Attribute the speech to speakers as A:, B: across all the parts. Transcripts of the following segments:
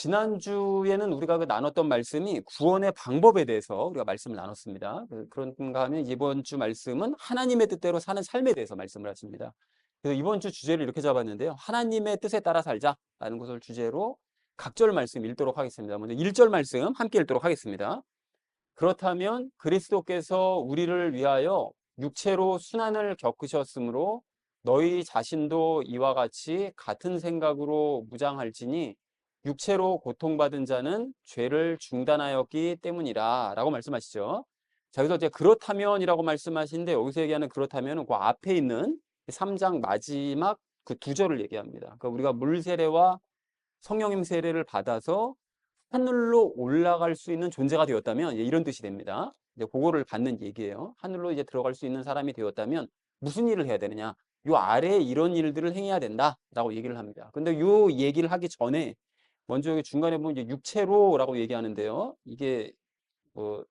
A: 지난주에는 우리가 나눴던 말씀이 구원의 방법에 대해서 우리가 말씀을 나눴습니다. 그런가 하면 이번 주 말씀은 하나님의 뜻대로 사는 삶에 대해서 말씀을 하십니다. 그래서 이번 주 주제를 이렇게 잡았는데요. 하나님의 뜻에 따라 살자라는 것을 주제로 각절 말씀 읽도록 하겠습니다. 먼저 1절 말씀 함께 읽도록 하겠습니다. 그렇다면 그리스도께서 우리를 위하여 육체로 순환을 겪으셨으므로 너희 자신도 이와 같이 같은 생각으로 무장할지니 육체로 고통받은 자는 죄를 중단하였기 때문이라 라고 말씀하시죠. 자, 그래서 이제 그렇다면이라고 말씀하시는데 여기서 얘기하는 그렇다면은 그 앞에 있는 3장 마지막 그 두 절을 얘기합니다. 그러니까 우리가 물 세례와 성령님 세례를 받아서 하늘로 올라갈 수 있는 존재가 되었다면 이런 뜻이 됩니다. 이제 그거를 받는 얘기예요. 하늘로 이제 들어갈 수 있는 사람이 되었다면 무슨 일을 해야 되느냐? 요 아래에 이런 일들을 행해야 된다라고 얘기를 합니다. 근데 요 얘기를 하기 전에 먼저 여기 중간에 보면 이제 육체로라고 얘기하는데요. 이게 뭐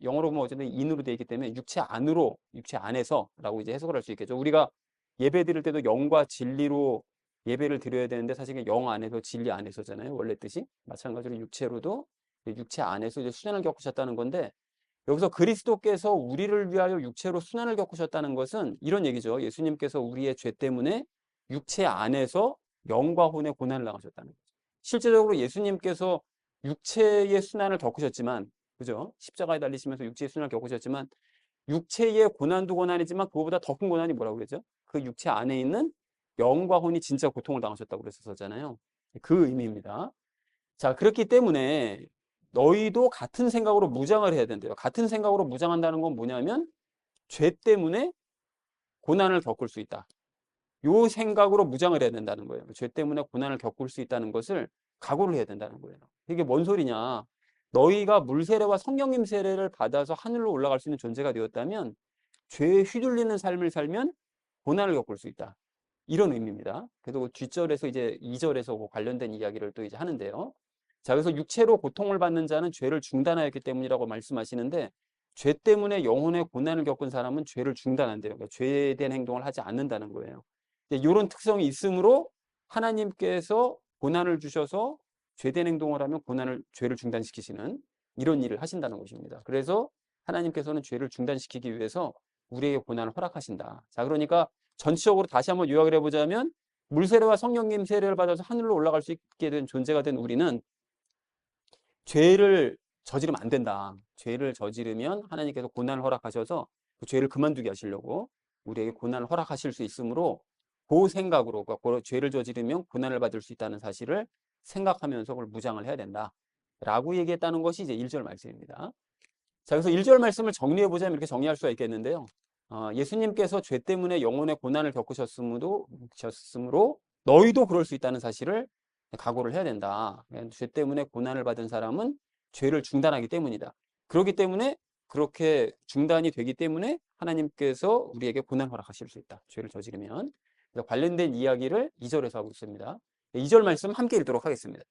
A: 영어로 보면 어쨌든 인으로 되어 있기 때문에 육체 안으로, 육체 안에서라고 이제 해석을 할 수 있겠죠. 우리가 예배 드릴 때도 영과 진리로 예배를 드려야 되는데 사실 영 안에서 진리 안에서잖아요. 원래 뜻이. 마찬가지로 육체로도 육체 안에서 이제 수련을 겪으셨다는 건데 여기서 그리스도께서 우리를 위하여 육체로 순환을 겪으셨다는 것은 이런 얘기죠. 예수님께서 우리의 죄 때문에 육체 안에서 영과 혼의 고난을 당하셨다는 거죠. 실제적으로 예수님께서 육체의 순환을 겪으셨지만, 그죠? 십자가에 달리시면서 육체의 순환을 겪으셨지만, 육체의 고난도 고난이지만 그거보다 더 큰 고난이 뭐라고 그러죠? 그 육체 안에 있는 영과 혼이 진짜 고통을 당하셨다고 그랬었잖아요. 그 의미입니다. 자, 그렇기 때문에 너희도 같은 생각으로 무장을 해야 된대요. 같은 생각으로 무장한다는 건 뭐냐면 죄 때문에 고난을 겪을 수 있다. 요 생각으로 무장을 해야 된다는 거예요. 죄 때문에 고난을 겪을 수 있다는 것을 각오를 해야 된다는 거예요. 이게 뭔 소리냐? 너희가 물 세례와 성령님 세례를 받아서 하늘로 올라갈 수 있는 존재가 되었다면 죄에 휘둘리는 삶을 살면 고난을 겪을 수 있다. 이런 의미입니다. 그래서 뒷절에서 이제 2절에서 관련된 이야기를 또 이제 하는데요. 자, 그래서 육체로 고통을 받는 자는 죄를 중단하였기 때문이라고 말씀하시는데 죄 때문에 영혼의 고난을 겪은 사람은 죄를 중단한대요. 그러니까 죄에 대한 행동을 하지 않는다는 거예요. 이런 특성이 있으므로 하나님께서 고난을 주셔서 죄된 행동을 하면 죄를 중단시키시는 이런 일을 하신다는 것입니다. 그래서 하나님께서는 죄를 중단시키기 위해서 우리에게 고난을 허락하신다. 자, 그러니까 전체적으로 다시 한번 요약을 해보자면 물세례와 성령님 세례를 받아서 하늘로 올라갈 수 있게 된 존재가 된 우리는 죄를 저지르면 안 된다. 죄를 저지르면 하나님께서 고난을 허락하셔서 그 죄를 그만두게 하시려고 우리에게 고난을 허락하실 수 있으므로 그 생각으로 그 죄를 저지르면 고난을 받을 수 있다는 사실을 생각하면서 그걸 무장을 해야 된다. 라고 얘기했다는 것이 이제 1절 말씀입니다. 자, 그래서 1절 말씀을 정리해 보자면 이렇게 정리할 수가 있겠는데요. 예수님께서 죄 때문에 영혼의 고난을 겪으셨으므로 너희도 그럴 수 있다는 사실을 각오를 해야 된다. 죄 때문에 고난을 받은 사람은 죄를 중단하기 때문이다. 그렇기 때문에 그렇게 중단이 되기 때문에 하나님께서 우리에게 고난 허락하실 수 있다. 죄를 저지르면. 관련된 이야기를 2절에서 하고 있습니다. 2절 말씀 함께 읽도록 하겠습니다.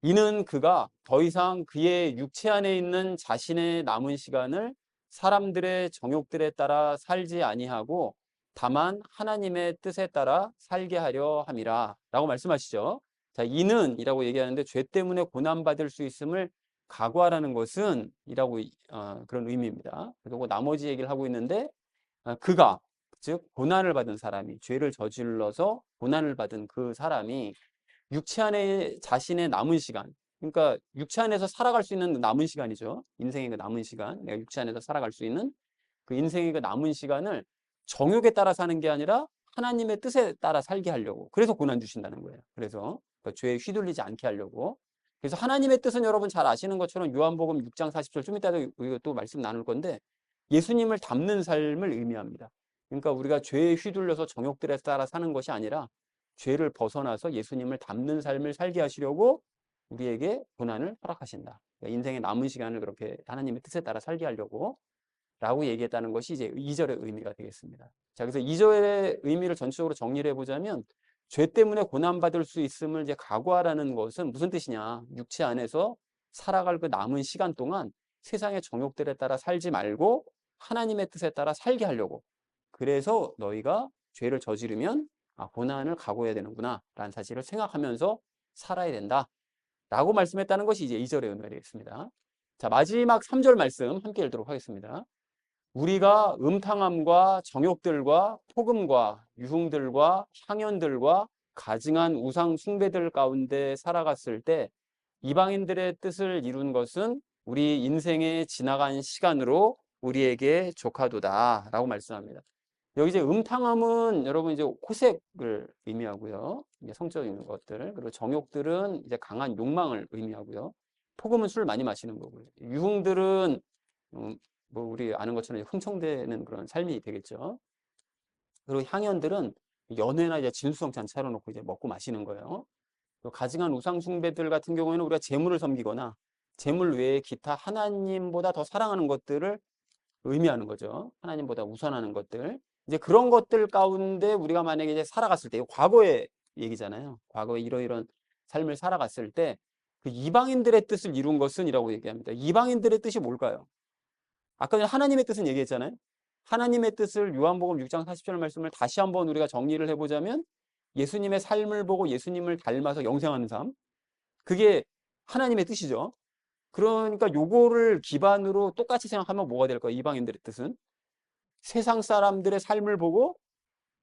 A: 이는 그가 더 이상 그의 육체 안에 있는 자신의 남은 시간을 사람들의 정욕들에 따라 살지 아니하고 다만 하나님의 뜻에 따라 살게 하려 함이라 라고 말씀하시죠. 자, 이는 이라고 얘기하는데 죄 때문에 고난받을 수 있음을 각오하라는 것은 이라고 그런 의미입니다. 그리고 나머지 얘기를 하고 있는데 그가 즉 고난을 받은 사람이 죄를 저질러서 고난을 받은 그 사람이 육체 안에 자신의 남은 시간, 그러니까 육체 안에서 살아갈 수 있는 남은 시간이죠. 인생의 그 남은 시간, 내가 육체 안에서 살아갈 수 있는 그 인생의 그 남은 시간을 정욕에 따라 사는 게 아니라 하나님의 뜻에 따라 살게 하려고. 그래서 고난 주신다는 거예요. 그래서 죄에 휘둘리지 않게 하려고. 그래서 하나님의 뜻은 여러분 잘 아시는 것처럼 요한복음 6장 40절 좀 이따도 우리가 또 말씀 나눌 건데 예수님을 닮는 삶을 의미합니다. 그러니까 우리가 죄에 휘둘려서 정욕들에 따라 사는 것이 아니라 죄를 벗어나서 예수님을 닮는 삶을 살게 하시려고 우리에게 고난을 허락하신다. 그러니까 인생의 남은 시간을 그렇게 하나님의 뜻에 따라 살게 하려고 라고 얘기했다는 것이 이제 2절의 의미가 되겠습니다. 자, 그래서 2절의 의미를 전체적으로 정리를 해보자면 죄 때문에 고난받을 수 있음을 이제 각오하라는 것은 무슨 뜻이냐. 육체 안에서 살아갈 그 남은 시간 동안 세상의 정욕들에 따라 살지 말고 하나님의 뜻에 따라 살게 하려고. 그래서 너희가 죄를 저지르면 고난을 각오해야 되는구나 라는 사실을 생각하면서 살아야 된다 라고 말씀했다는 것이 이제 2절의 의미가 되겠습니다. 자, 마지막 3절 말씀 함께 읽도록 하겠습니다. 우리가 음탕함과 정욕들과 폭음과 유흥들과 향연들과 가증한 우상 숭배들 가운데 살아갔을 때 이방인들의 뜻을 이룬 것은 우리 인생의 지나간 시간으로 우리에게 족하도다 라고 말씀합니다. 여기 이제 음탕함은 여러분 이제 호색을 의미하고요. 이제 성적인 것들. 그리고 정욕들은 이제 강한 욕망을 의미하고요. 폭음은 술 많이 마시는 거고요. 유흥들은 뭐 우리 아는 것처럼 흥청대는 그런 삶이 되겠죠. 그리고 향연들은 연회나 이제 진수성찬 차려놓고 이제 먹고 마시는 거예요. 가증한 우상 숭배들 같은 경우에는 우리가 재물을 섬기거나 재물 외에 기타 하나님보다 더 사랑하는 것들을 의미하는 거죠. 하나님보다 우선하는 것들. 이제 그런 것들 가운데 우리가 만약에 이제 살아갔을 때, 과거의 얘기잖아요. 과거에 이러이런 삶을 살아갔을 때, 그 이방인들의 뜻을 이룬 것은 이라고 얘기합니다. 이방인들의 뜻이 뭘까요? 아까 전에 하나님의 뜻은 얘기했잖아요. 하나님의 뜻을 요한복음 6장 40절 말씀을 다시 한번 우리가 정리를 해보자면 예수님의 삶을 보고 예수님을 닮아서 영생하는 삶. 그게 하나님의 뜻이죠. 그러니까 요거를 기반으로 똑같이 생각하면 뭐가 될까요? 이방인들의 뜻은 세상 사람들의 삶을 보고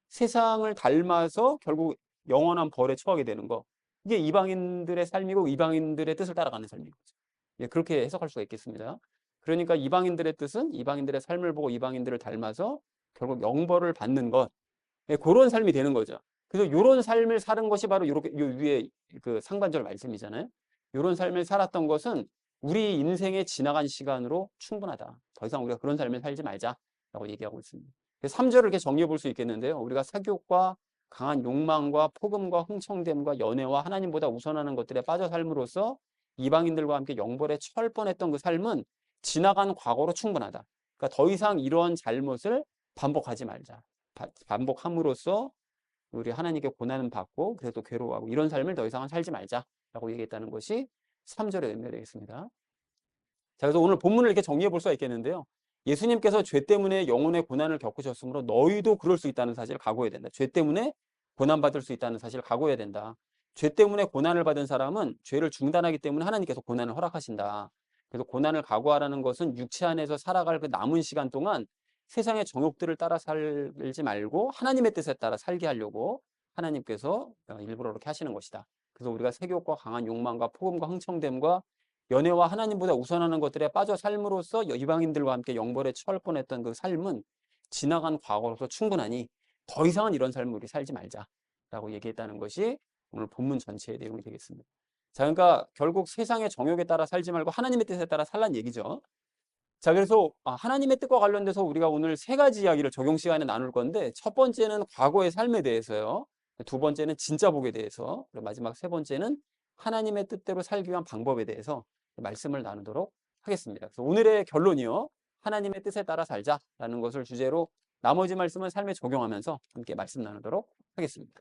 A: 세상을 닮아서 결국 영원한 벌에 처하게 되는 거. 이게 이방인들의 삶이고 이방인들의 뜻을 따라가는 삶인 거죠. 예, 그렇게 해석할 수가 있겠습니다. 그러니까 이방인들의 뜻은 이방인들의 삶을 보고 이방인들을 닮아서 결국 영벌을 받는 것. 예, 그런 삶이 되는 거죠. 그래서 이런 삶을 사는 것이 바로 요렇게 요 위에 그 상반절 말씀이잖아요. 이런 삶을 살았던 것은 우리 인생의 지나간 시간으로 충분하다. 더 이상 우리가 그런 삶을 살지 말자라고 얘기하고 있습니다. 3절을 이렇게 정리해 볼 수 있겠는데요. 우리가 사교육과 강한 욕망과 폭음과 흥청됨과 연애와 하나님보다 우선하는 것들에 빠져 삶으로써 이방인들과 함께 영벌에 처할 뻔했던 그 삶은 지나간 과거로 충분하다. 그러니까 더 이상 이런 잘못을 반복하지 말자. 반복함으로써 우리 하나님께 고난은 받고 그래도 괴로워하고 이런 삶을 더 이상은 살지 말자라고 얘기했다는 것이 3절의 의미가 되겠습니다. 자, 그래서 오늘 본문을 이렇게 정리해 볼 수가 있겠는데요. 예수님께서 죄 때문에 영혼의 고난을 겪으셨으므로 너희도 그럴 수 있다는 사실을 각오해야 된다. 죄 때문에 고난받을 수 있다는 사실을 각오해야 된다. 죄 때문에 고난을 받은 사람은 죄를 중단하기 때문에 하나님께서 고난을 허락하신다. 그래서 고난을 각오하라는 것은 육체 안에서 살아갈 그 남은 시간 동안 세상의 정욕들을 따라 살지 말고 하나님의 뜻에 따라 살게 하려고 하나님께서 일부러 그렇게 하시는 것이다. 그래서 우리가 세욕과 강한 욕망과 폭음과 흥청됨과 연애와 하나님보다 우선하는 것들에 빠져 삶으로써 이방인들과 함께 영벌에 처할 뻔했던 그 삶은 지나간 과거로서 충분하니 더 이상은 이런 삶을 우리 살지 말자라고 얘기했다는 것이 오늘 본문 전체의 내용이 되겠습니다. 자, 그러니까 결국 세상의 정욕에 따라 살지 말고 하나님의 뜻에 따라 살란 얘기죠. 자, 그래서 하나님의 뜻과 관련돼서 우리가 오늘 3가지 이야기를 적용 시간에 나눌 건데 첫 번째는 과거의 삶에 대해서요. 두 번째는 진짜 복에 대해서, 그리고 마지막 3번째는 하나님의 뜻대로 살기 위한 방법에 대해서 말씀을 나누도록 하겠습니다. 그래서 오늘의 결론이요. 하나님의 뜻에 따라 살자라는 것을 주제로 나머지 말씀은 삶에 적용하면서 함께 말씀 나누도록 하겠습니다.